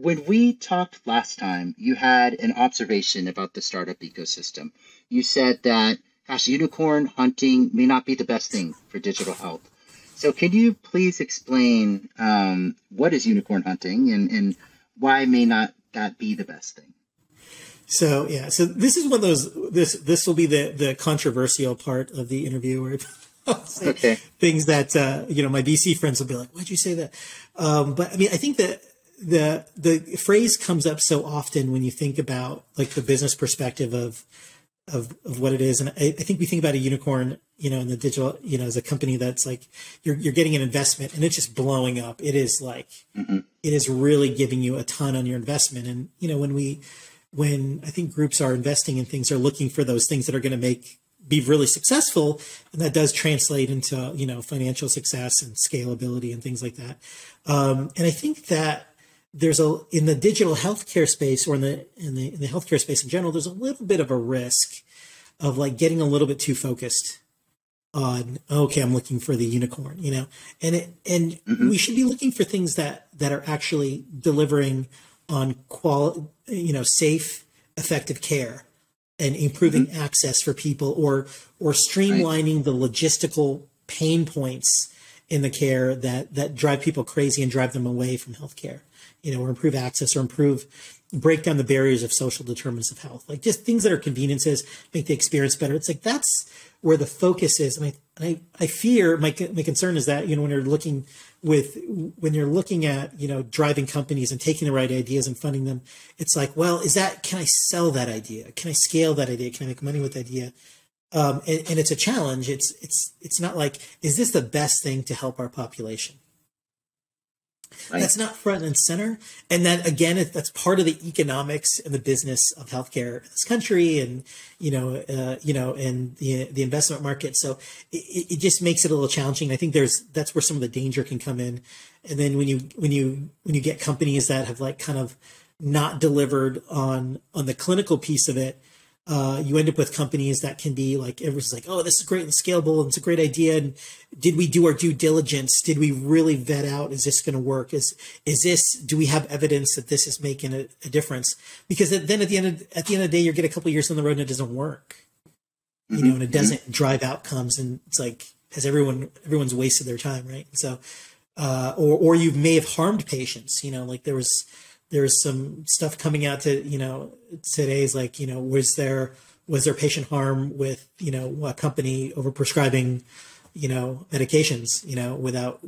when we talked last time, you had an observation about the startup ecosystem. You said that, gosh, unicorn hunting may not be the best thing for digital health. So, can you please explain what is unicorn hunting and why may not that be the best thing? So yeah, so this is one of those. This will be the controversial part of the interview where I'll say Okay. things that my VC friends will be like, "Why'd you say that?" But I mean, I think that the phrase comes up so often when you think about like the business perspective of what it is, and I think we think about a unicorn, in the digital, as a company that's like you're getting an investment and it's just blowing up. It is like it is really giving you a ton on your investment, and when I think groups are investing in things, they're looking for those things that are going to be really successful. And that does translate into, financial success and scalability and things like that. And I think that in the digital healthcare space or in the healthcare space in general, there's a little bit of a risk of like getting a little bit too focused on, okay, I'm looking for the unicorn, and we should be looking for things that are actually delivering on safe, effective care and improving access for people or streamlining the logistical pain points in the care that drive people crazy and drive them away from healthcare, or improve access or break down the barriers of social determinants of health, like just things that are conveniences, make the experience better. It's like, that's where the focus is. I fear my concern is that, when you're looking at, driving companies and taking the right ideas and funding them, it's like, well, can I sell that idea? Can I scale that idea? Can I make money with that idea? And it's a challenge. It's not like, is this the best thing to help our population? Right. That's not front and center. And that, again, that's part of the economics and the business of healthcare in this country and, and the investment market. So it just makes it a little challenging. I think that's where some of the danger can come in. And then when you get companies that have like kind of not delivered on the clinical piece of it, you end up with companies that can be like, everyone's like, oh, this is great and scalable and it's a great idea. And did we do our due diligence? Did we really vet out, is this going to work? Do we have evidence that this is making a difference? Because then at the end of the day, you get a couple of years on the road and it doesn't work, and it doesn't drive outcomes. And it's like, everyone's wasted their time. Right. So, or you may have harmed patients, like there's some stuff coming out to, today's like, was there patient harm with, a company overprescribing, medications, without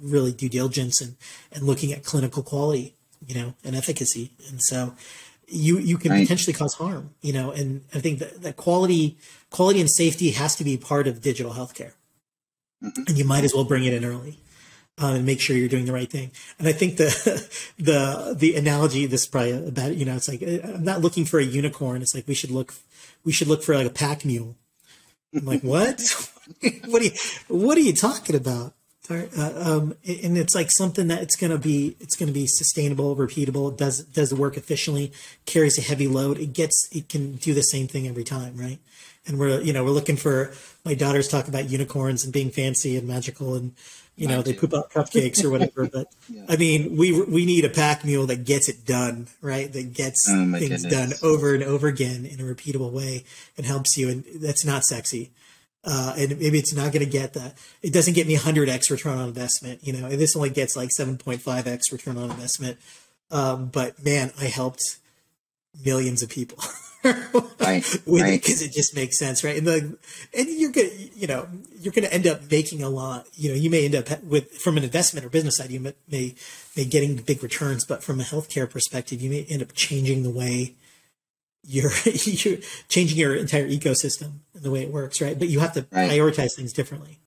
really due diligence and looking at clinical quality, and efficacy. And so you can potentially cause harm, and I think that quality and safety has to be part of digital healthcare, and you might as well bring it in early. And make sure you're doing the right thing. And I think the analogy, this is probably about, it's like, I'm not looking for a unicorn. It's like, we should look for like a pack mule. I'm like, what? what are you talking about? And it's like something that it's going to be sustainable, repeatable, does the work efficiently, carries a heavy load. It can do the same thing every time. Right. And we're looking for, my daughters talk about unicorns and being fancy and magical and, they poop out cupcakes or whatever. But yeah. I mean, we need a pack mule that gets it done, right? That gets things done over and over again in a repeatable way and helps you. And that's not sexy. And maybe it's not going to get that. It doesn't get me 100x return on investment. This only gets like 7.5x return on investment. But man, I helped millions of people. Right. Because it just makes sense, right? And you're gonna end up making a lot. You may end up from an investment or business side, you may getting big returns, but from a healthcare perspective, you may end up changing the way you're changing your entire ecosystem and the way it works, right? But you have to prioritize things differently.